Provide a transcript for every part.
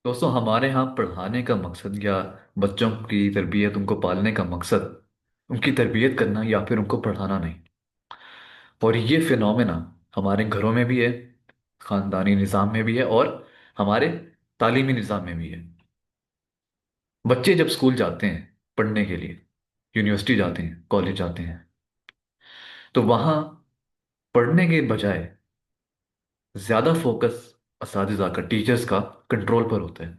दोस्तों, हमारे यहाँ पढ़ाने का मकसद या बच्चों की तरबियत, उनको पालने का मकसद उनकी तरबियत करना या फिर उनको पढ़ाना नहीं। और ये फिनोमेना हमारे घरों में भी है, खानदानी निज़ाम में भी है और हमारे तालीमी निज़ाम में भी है। बच्चे जब स्कूल जाते हैं पढ़ने के लिए, यूनिवर्सिटी जाते हैं, कॉलेज जाते हैं, तो वहाँ पढ़ने के बजाय ज़्यादा फोकस असातिज़ा का, टीचर्स का कंट्रोल पर होता है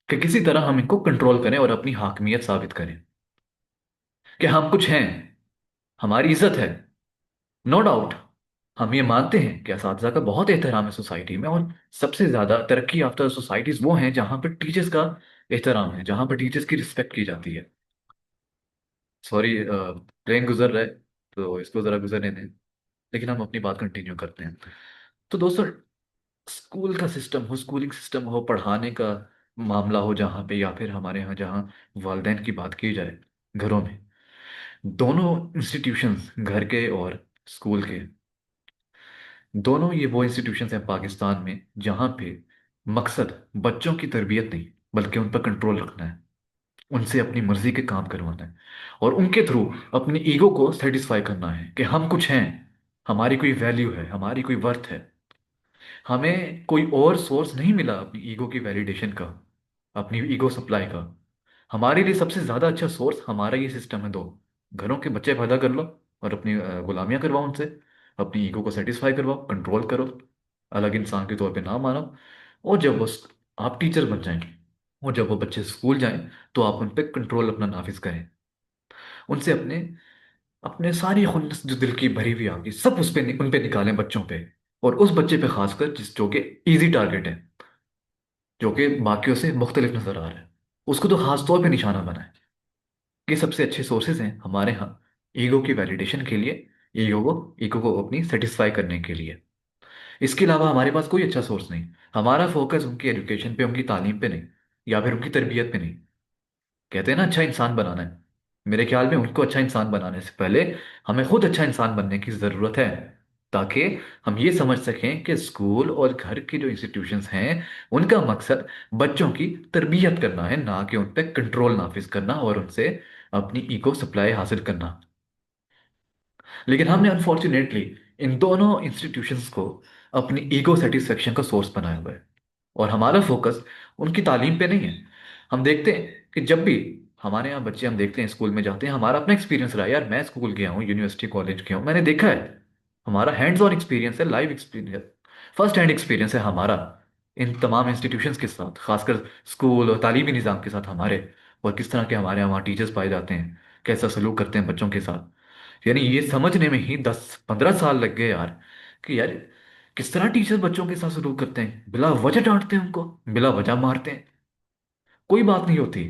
कि किसी तरह हम इनको कंट्रोल करें और अपनी हाकमियत साबित करें कि हम कुछ हैं, हमारी इज्जत है। नो डाउट, हम ये मानते हैं कि असातिज़ा का बहुत एहतराम है सोसाइटी में, और सबसे ज़्यादा तरक्की याफ्ता सोसाइटीज़ वो हैं जहाँ पर टीचर्स का एहतराम है, जहाँ पर टीचर्स की रिस्पेक्ट की जाती है। सॉरी, ट्रेन गुजर रहा है तो इसको ज़रा गुजरने दें, लेकिन हम अपनी बात कंटिन्यू करते हैं। तो दोस्तों, स्कूल का सिस्टम हो, स्कूलिंग सिस्टम हो, पढ़ाने का मामला हो जहाँ पे, या फिर हमारे यहाँ जहाँ वालदेन की बात की जाए, घरों में, दोनों इंस्टीट्यूशंस, घर के और स्कूल के, दोनों ये वो इंस्टीट्यूशंस हैं पाकिस्तान में जहाँ पे मकसद बच्चों की तरबियत नहीं, बल्कि उन पर कंट्रोल रखना है, उनसे अपनी मर्जी के काम करवाना है, और उनके थ्रू अपनी ईगो को सेटिस्फाई करना है कि हम कुछ हैं, हमारी कोई वैल्यू है, हमारी कोई वर्थ है। हमें कोई और सोर्स नहीं मिला अपनी ईगो की वैलिडेशन का, अपनी ईगो सप्लाई का। हमारे लिए सबसे ज़्यादा अच्छा सोर्स हमारा ये सिस्टम है। दो घरों के बच्चे पैदा कर लो और अपनी गुलामियाँ करवाओ उनसे, अपनी ईगो को सेटिस्फाई करवाओ, कंट्रोल करो, अलग इंसान के तौर पे ना मानो। और जब वो आप टीचर बन जाएंगे, और जब वो बच्चे स्कूल जाएं, तो आप उन पर कंट्रोल अपना नाफिज करें, उनसे अपने अपने सारी खुन्नस जो दिल की भरी हुई आपकी सब उस पे उन पे निकालें, बच्चों पे। और उस बच्चे पे खासकर जिस जो कि इजी टारगेट है, जो कि बाकियों से मुख्तलिफ नजर आ रहा है, उसको तो खास तौर पे निशाना बनाएं। ये सबसे अच्छे सोर्सेज हैं हमारे यहाँ ईगो की वैलिडेशन के लिए, ईगो को अपनी सेटिस्फाई करने के लिए। इसके अलावा हमारे पास कोई अच्छा सोर्स नहीं। हमारा फोकस उनकी एजुकेशन पे, उनकी तालीम पे नहीं, या फिर उनकी तरबियत पे नहीं। कहते हैं ना, अच्छा इंसान बनाना है। मेरे ख्याल में उनको अच्छा इंसान बनाने से पहले हमें खुद अच्छा इंसान बनने की ज़रूरत है, ताकि हम ये समझ सकें कि स्कूल और घर की जो इंस्टीट्यूशंस हैं, उनका मकसद बच्चों की तरबियत करना है, ना कि उन पर कंट्रोल नाफिज करना और उनसे अपनी ईगो सप्लाई हासिल करना। लेकिन हमने अनफॉर्चुनेटली इन दोनों इंस्टीट्यूशंस को अपनी ईगो सेटिस्फेक्शन का सोर्स बनाया हुआ है, और हमारा फोकस उनकी तालीम पे नहीं है। हम देखते हैं कि जब भी हमारे यहाँ बच्चे, हम देखते हैं स्कूल में जाते हैं, हमारा अपना एक्सपीरियंस रहा है यार, मैं स्कूल गया हूँ, यूनिवर्सिटी कॉलेज गया हूँ, मैंने देखा है। हमारा हैंड्स ऑन एक्सपीरियंस है, live experience, first hand experience है हमारा इन तमाम इंस्टीट्यूशंस के साथ, खासकर स्कूल और तालीमी निज़ाम के साथ हमारे। और किस तरह के हमारे यहाँ वहाँ टीचर्स पाए जाते हैं, कैसा सलूक करते हैं बच्चों के साथ। यानी ये समझने में ही 10-15 साल लग गए यार, कि यार किस तरह टीचर बच्चों के साथ सलूक करते हैं, बिला वजह डांटते हैं उनको, बिला वजह मारते हैं, कोई बात नहीं होती।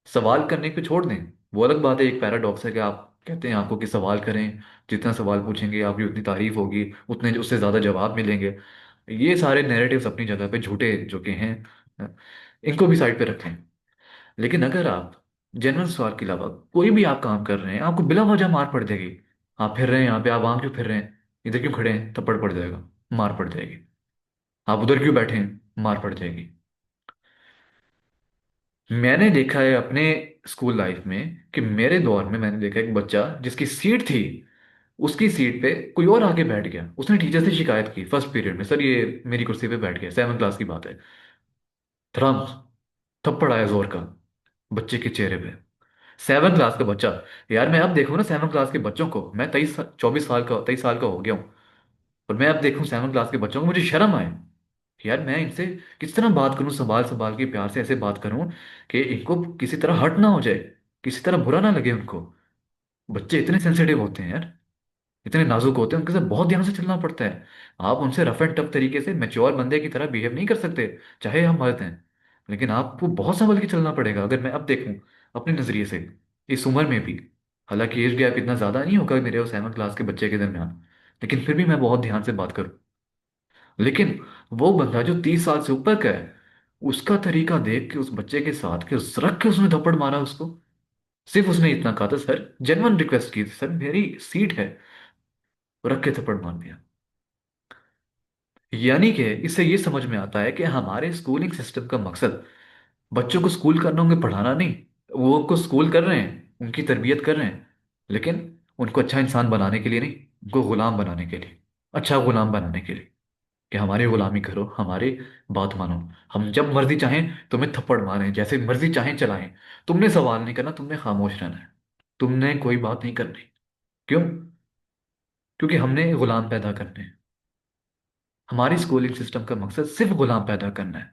सवाल करने पे छोड़ दें, वो अलग बात है, एक पैराडॉक्स है कि आप कहते हैं आपको कि सवाल करें, जितना सवाल पूछेंगे आपकी उतनी तारीफ होगी, उतने उससे ज़्यादा जवाब मिलेंगे। ये सारे नैरेटिव्स अपनी जगह पे झूठे जो कि हैं, इनको भी साइड पे रखें। लेकिन अगर आप जेन्युइन सवाल के अलावा कोई भी आप काम कर रहे हैं, आपको बिला वजह मार पड़ जाएगी। आप फिर रहे हैं यहाँ पे, आप वहाँ क्यों फिर रहे हैं, इधर क्यों खड़े हैं, थप्पड़ पड़ जाएगा, मार पड़ जाएगी। आप उधर क्यों बैठे हैं, मार पड़ जाएगी। मैंने देखा है अपने स्कूल लाइफ में कि मेरे दौर में मैंने देखा एक बच्चा जिसकी सीट थी, उसकी सीट पे कोई और आके बैठ गया। उसने टीचर से शिकायत की फर्स्ट पीरियड में, सर ये मेरी कुर्सी पे बैठ गया, 7th क्लास की बात है। धड़ाम, थप्पड़ आया जोर का बच्चे के चेहरे पे। 7th क्लास का बच्चा। यार मैं अब देखूँ ना 7th क्लास के बच्चों को, मैं 23 साल का हो गया हूँ, और मैं अब देखूँ 7th क्लास के बच्चों को, मुझे शर्म आए। यार मैं इनसे किस तरह बात करूं, संभाल संभाल के प्यार से ऐसे बात करूं कि इनको किसी तरह हर्ट ना हो जाए, किसी तरह बुरा ना लगे उनको। बच्चे इतने सेंसिटिव होते हैं यार, इतने नाजुक होते हैं, उनके साथ बहुत ध्यान से चलना पड़ता है। आप उनसे रफ एंड टफ तरीके से मैच्योर बंदे की तरह बिहेव नहीं कर सकते, चाहे हम मर्द हैं। लेकिन आपको बहुत संभल के चलना पड़ेगा। अगर मैं अब देखूं अपने नजरिए से, इस उम्र में भी, हालांकि एज गैप इतना ज्यादा नहीं होगा मेरे और 7th क्लास के बच्चे के दरमियान, लेकिन फिर भी मैं बहुत ध्यान से बात करूं। लेकिन वो बंदा जो 30 साल से ऊपर का है, उसका तरीका देख के उस बच्चे के साथ के उस रख के उसने थप्पड़ मारा उसको। सिर्फ उसने इतना कहा था, सर जेन्युइन रिक्वेस्ट की थी, सर मेरी सीट है, रख के थप्पड़ मार दिया। यानी कि इससे ये समझ में आता है कि हमारे स्कूलिंग सिस्टम का मकसद बच्चों को स्कूल करना, उन्हें पढ़ाना नहीं। वो उनको स्कूल कर रहे हैं, उनकी तरबियत कर रहे हैं, लेकिन उनको अच्छा इंसान बनाने के लिए नहीं, उनको गुलाम बनाने के लिए, अच्छा गुलाम बनाने के लिए, कि हमारी गुलामी करो, हमारी बात मानो। हम जब मर्जी चाहें तुम्हें थप्पड़ मारें, जैसे मर्जी चाहें चलाएं। तुमने सवाल नहीं करना, तुमने खामोश रहना है, तुमने कोई बात नहीं करनी। क्यों? क्योंकि हमने गुलाम पैदा करने हैं। हमारी स्कूलिंग सिस्टम का मकसद सिर्फ गुलाम पैदा करना है,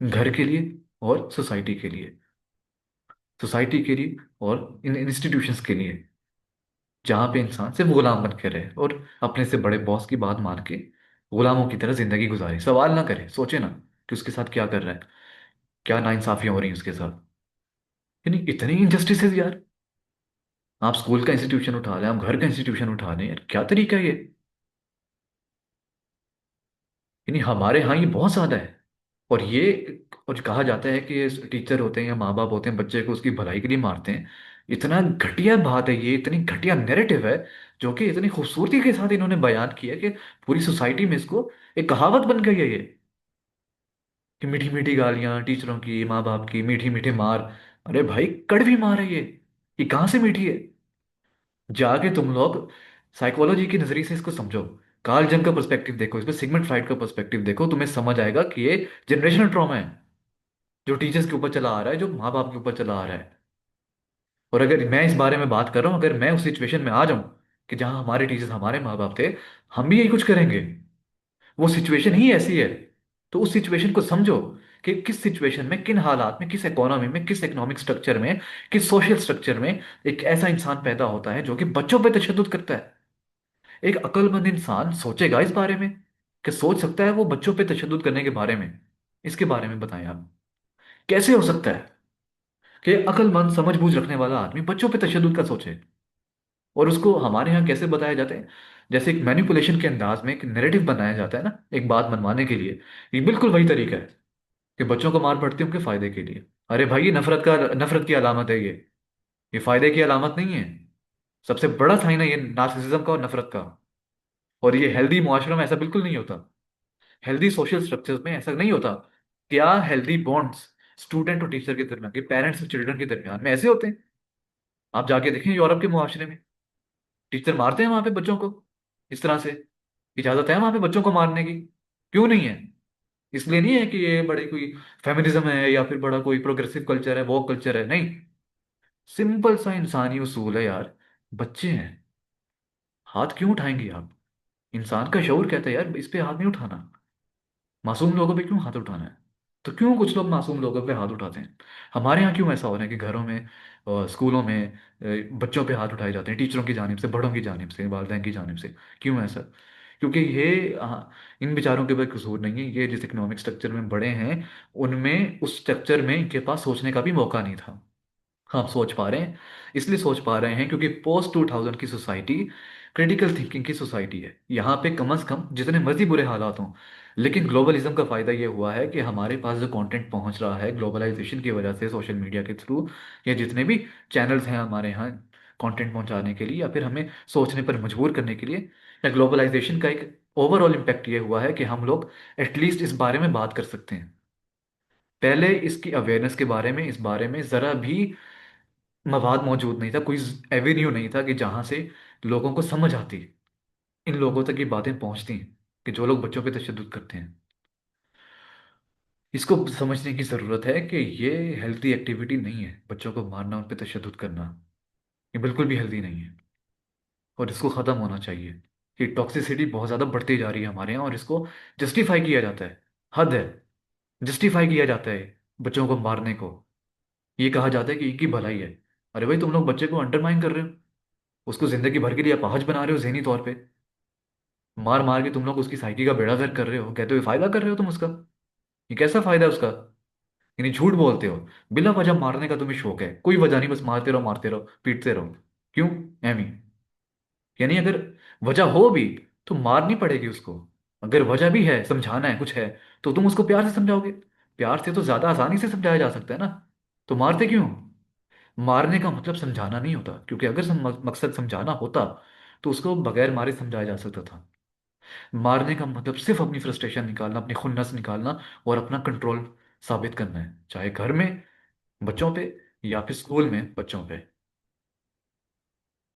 घर के लिए और सोसाइटी के लिए, सोसाइटी के लिए और इन इंस्टीट्यूशंस के लिए, जहाँ पे इंसान सिर्फ गुलाम बन के रहे और अपने से बड़े बॉस की बात मान के गुलामों की तरह जिंदगी गुजारे, सवाल ना करे, सोचे ना कि उसके साथ क्या कर रहा है, क्या नाइंसाफियां हो रही हैं उसके साथ। यानी इतनी इनजस्टिस यार। आप स्कूल का इंस्टीट्यूशन उठा लें, आप घर का इंस्टीट्यूशन उठा लें, यार क्या तरीका है ये। यानी हमारे यहाँ ये बहुत ज्यादा है। और ये, और कहा जाता है कि टीचर होते हैं या माँ बाप होते हैं, बच्चे को उसकी भलाई के लिए मारते हैं। इतना घटिया बात है ये, इतनी घटिया नैरेटिव है, जो कि इतनी खूबसूरती के साथ इन्होंने बयान किया कि पूरी सोसाइटी में इसको एक कहावत बन गई है ये, कि मीठी मीठी गालियां टीचरों की, माँ बाप की, मीठी मीठी मार। अरे भाई कड़वी मार है ये कहाँ से मीठी है? जाके तुम लोग साइकोलॉजी के नजरिए से इसको समझो, कार्ल जंग का पर्सपेक्टिव देखो, इसमें सिगमंड फ्राइड का पर्सपेक्टिव देखो, तुम्हें समझ आएगा कि ये जनरेशनल ट्रॉमा है, जो टीचर्स के ऊपर चला आ रहा है, जो माँ बाप के ऊपर चला आ रहा है। और अगर मैं इस बारे में बात कर रहा हूँ, अगर मैं उस सिचुएशन में आ जाऊं कि जहां हमारे टीचर्स हमारे माँ बाप थे, हम भी यही कुछ करेंगे। वो सिचुएशन ही ऐसी है। तो उस सिचुएशन को समझो, कि किस सिचुएशन में, किन हालात में, किस इकोनॉमी में, किस इकोनॉमिक स्ट्रक्चर में, किस सोशल स्ट्रक्चर में एक ऐसा इंसान पैदा होता है जो कि बच्चों पर तशद्दुद करता है। एक अक्लमंद इंसान सोचेगा इस बारे में, कि सोच सकता है वो बच्चों पे तशद्दुद करने के बारे में? इसके बारे में बताएं आप, कैसे हो सकता है कि अक्लमंद समझ बूझ रखने वाला आदमी बच्चों पे तशद्दुद का सोचे? और उसको हमारे यहाँ कैसे बताया जाता है, जैसे एक मैनिपुलेशन के अंदाज में एक नैरेटिव बनाया जाता है ना, एक बात मनवाने के लिए। ये बिल्कुल वही तरीका है कि बच्चों को मार पड़ती है उनके फायदे के लिए। अरे भाई ये नफरत की अलामत है ये फायदे की अलामत नहीं है। सबसे बड़ा साइन है ये नार्सिसिज्म का और नफरत का। और ये हेल्दी मुआशरों में ऐसा बिल्कुल नहीं होता। हेल्दी सोशल स्ट्रक्चर्स में ऐसा नहीं होता। क्या हेल्दी बॉन्ड्स स्टूडेंट और टीचर के दरमियान, के पेरेंट्स और चिल्ड्रन के दरमियान में ऐसे होते हैं? आप जाके देखें यूरोप के मुआशरे में, टीचर मारते हैं वहां पे बच्चों को इस तरह से? इजाजत है वहां पे बच्चों को मारने की? क्यों नहीं है? इसलिए नहीं है कि ये बड़े कोई फेमिनिज्म है या फिर बड़ा कोई प्रोग्रेसिव कल्चर है, वो कल्चर है, नहीं। सिंपल सा इंसानी उसूल है यार। बच्चे हैं, हाथ क्यों उठाएंगे आप? इंसान का शऊर कहता है यार इस पे हाथ नहीं उठाना। मासूम लोगों पे क्यों हाथ उठाना है? तो क्यों कुछ लोग मासूम लोगों पे हाथ उठाते हैं? हमारे यहाँ क्यों ऐसा हो रहा है कि घरों में और स्कूलों में बच्चों पे हाथ उठाए जाते हैं, टीचरों की जानिब से, बड़ों की जानिब से, वालिदैन की जानिब से? क्यों ऐसा? क्योंकि ये इन बेचारों के कोई कसूर नहीं है, ये जिस इकोनॉमिक स्ट्रक्चर में बड़े हैं, उनमें उस स्ट्रक्चर में इनके पास सोचने का भी मौका नहीं था। हम सोच पा रहे हैं, इसलिए सोच पा रहे हैं क्योंकि पोस्ट 2000 की सोसाइटी क्रिटिकल थिंकिंग की सोसाइटी है। यहाँ पे कम से कम जितने मर्जी बुरे हालात हों, लेकिन ग्लोबलिज्म का फायदा ये हुआ है कि हमारे पास जो कंटेंट पहुंच रहा है ग्लोबलाइजेशन की वजह से, सोशल मीडिया के थ्रू, या जितने भी चैनल्स हैं हमारे यहाँ कंटेंट पहुंचाने के लिए या फिर हमें सोचने पर मजबूर करने के लिए, या ग्लोबलाइजेशन का एक ओवरऑल इम्पैक्ट ये हुआ है कि हम लोग एटलीस्ट इस बारे में बात कर सकते हैं। पहले इसकी अवेयरनेस के बारे में, इस बारे में ज़रा भी मवाद मौजूद नहीं था, कोई एवेन्यू नहीं था कि जहां से लोगों को समझ आती, इन लोगों तक ये बातें पहुंचती हैं कि जो लोग बच्चों पे तशद्दुद करते हैं। इसको समझने की ज़रूरत है कि ये हेल्थी एक्टिविटी नहीं है, बच्चों को मारना, उन पे तशद्दुद करना, ये बिल्कुल भी हेल्दी नहीं है। और इसको ख़त्म होना चाहिए। ये टॉक्सिसिटी बहुत ज़्यादा बढ़ती जा रही है हमारे यहाँ, और इसको जस्टिफाई किया जाता है। हद है, जस्टिफाई किया जाता है बच्चों को मारने को। ये कहा जाता है कि इनकी भलाई है। अरे भाई तुम लोग बच्चे को अंडरमाइन कर रहे हो, उसको जिंदगी भर के लिए अपाहज बना रहे हो जहनी तौर पे। मार मार के तुम लोग उसकी साइकी का बेड़ा गर्क कर रहे हो, कहते हो फायदा कर रहे हो तुम उसका। ये कैसा फायदा है उसका? यानी झूठ बोलते हो, बिला वजह मारने का तुम्हें शौक है, कोई वजह नहीं, बस मारते रहो पीटते रहो। क्यों? एमी, यानी अगर वजह हो भी तो मारनी पड़ेगी उसको। अगर वजह भी है, समझाना है, कुछ है, तो तुम उसको प्यार से समझाओगे। प्यार से तो ज्यादा आसानी से समझाया जा सकता है ना। तो मारते क्यों? मारने का मतलब समझाना नहीं होता, क्योंकि अगर मकसद समझाना होता तो उसको बगैर मारे समझाया जा सकता था। मारने का मतलब सिर्फ अपनी फ्रस्ट्रेशन निकालना, अपनी खुन्नस निकालना और अपना कंट्रोल साबित करना है, चाहे घर में बच्चों पे या फिर स्कूल में बच्चों पे।